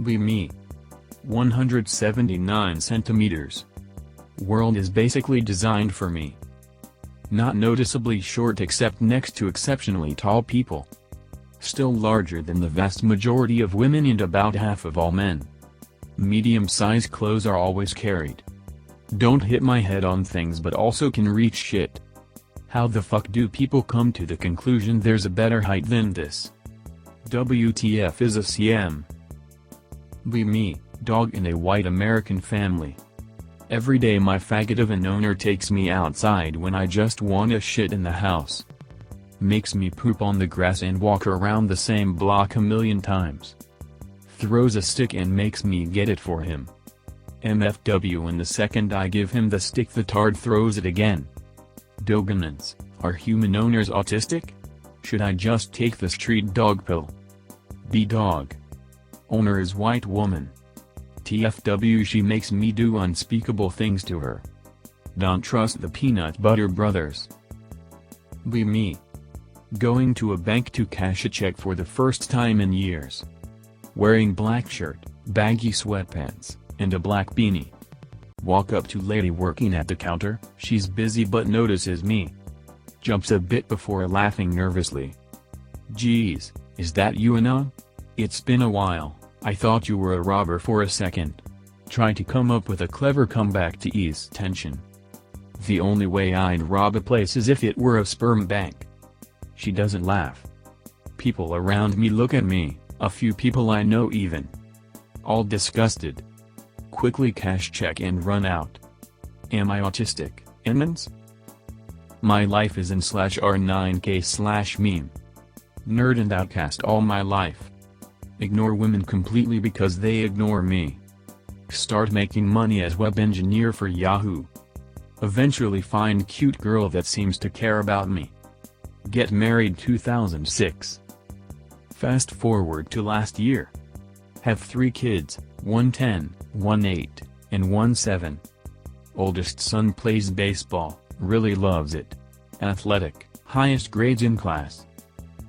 Be me. 179 centimeters. World is basically designed for me. Not noticeably short except next to exceptionally tall people. Still larger than the vast majority of women and about half of all men. Medium-sized clothes are always carried. Don't hit my head on things but also can reach shit. How the fuck do people come to the conclusion there's a better height than this? WTF is a CM. Be me, dog in a white American family. Every day my faggot of an owner takes me outside when I just wanna shit in the house. Makes me poop on the grass and walk around the same block a million times. Throws a stick and makes me get it for him. MFW, and the second I give him the stick the tard throws it again. Dominance, are human owners autistic? Should I just take the street dog pill? Be dog. Owner is white woman. TFW, she makes me do unspeakable things to her. Don't trust the peanut butter brothers. Be me. Going to a bank to cash a check for the first time in years. Wearing black shirt, baggy sweatpants, and a black beanie. Walk up to lady working at the counter, she's busy but notices me. Jumps a bit before laughing nervously. Geez, is that you, Anon? It's been a while, I thought you were a robber for a second. Try to come up with a clever comeback to ease tension. The only way I'd rob a place is if it were a sperm bank. She doesn't laugh. People around me look at me, a few people I know even. All disgusted. Quickly cash check and run out. Am I autistic, Emmons? My life is in /r9k/meme. Nerd and outcast all my life. Ignore women completely because they ignore me. Start making money as web engineer for Yahoo. Eventually find cute girl that seems to care about me. Get married 2006. Fast forward to last year. Have 3 kids, one 10, one 8, and one 7. Oldest son plays baseball, really loves it. Athletic, highest grades in class.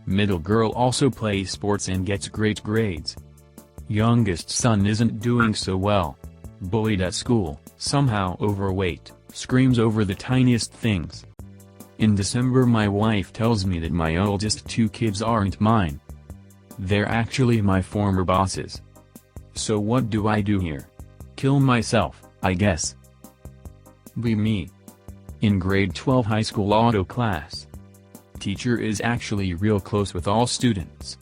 Middle girl also plays sports and gets great grades. Youngest son isn't doing so well. Bullied at school, somehow overweight, screams over the tiniest things. In December my wife tells me that my oldest 2 kids aren't mine. They're actually my former boss's. So what do I do here? Kill myself, I guess. Be me. In grade 12 high school auto class. Teacher is actually real close with all students.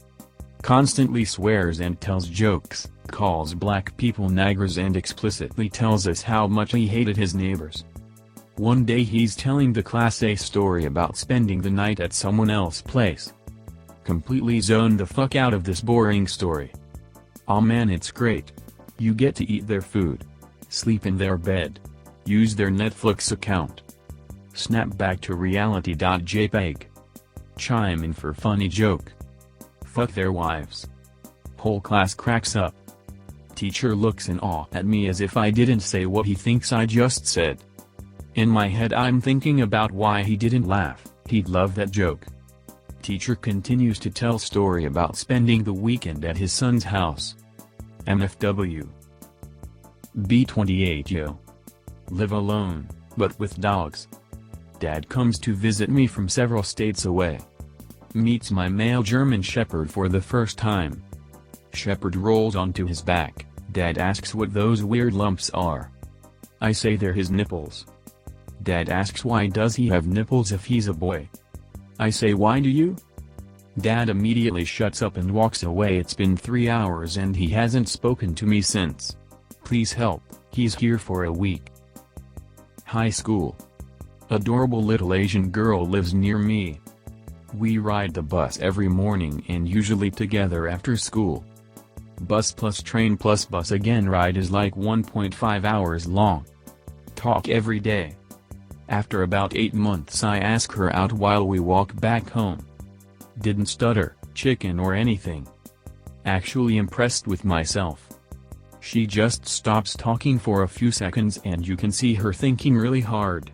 Constantly swears and tells jokes, calls black people niggers and explicitly tells us how much he hated his neighbors. One day he's telling the class a story about spending the night at someone else's place. Completely zoned the fuck out of this boring story. Aw man, it's great. You get to eat their food. Sleep in their bed. Use their Netflix account. Snap back to reality.jpg. Chime in for funny joke. Fuck their wives. Whole class cracks up. Teacher looks in awe at me as if I didn't say what he thinks I just said. In my head I'm thinking about why he didn't laugh, he'd love that joke. Teacher continues to tell story about spending the weekend at his son's house. MFW. B28 yo. Live alone, but with dogs. Dad comes to visit me from several states away. Meets my male German Shepherd for the first time. Shepherd rolls onto his back. Dad asks what those weird lumps are. I say they're his nipples. Dad asks why does he have nipples if he's a boy. I say why do you? Dad immediately shuts up and walks away. It's been 3 hours and he hasn't spoken to me since. Please help, he's here for a week. High school. Adorable little Asian girl lives near me. We ride the bus every morning and usually together after school. Bus plus train plus bus again ride is like 1.5 hours long. Talk every day. After about 8 months I ask her out while we walk back home. Didn't stutter, chicken or anything. Actually impressed with myself. She just stops talking for a few seconds and you can see her thinking really hard.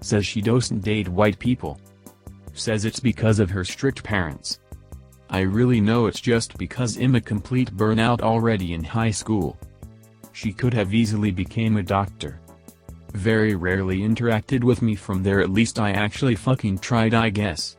Says she doesn't date white people. Says it's because of her strict parents. I really know it's just because I'm a complete burnout already in high school. She could have easily became a doctor. Very rarely interacted with me from there, at least I actually fucking tried, I guess.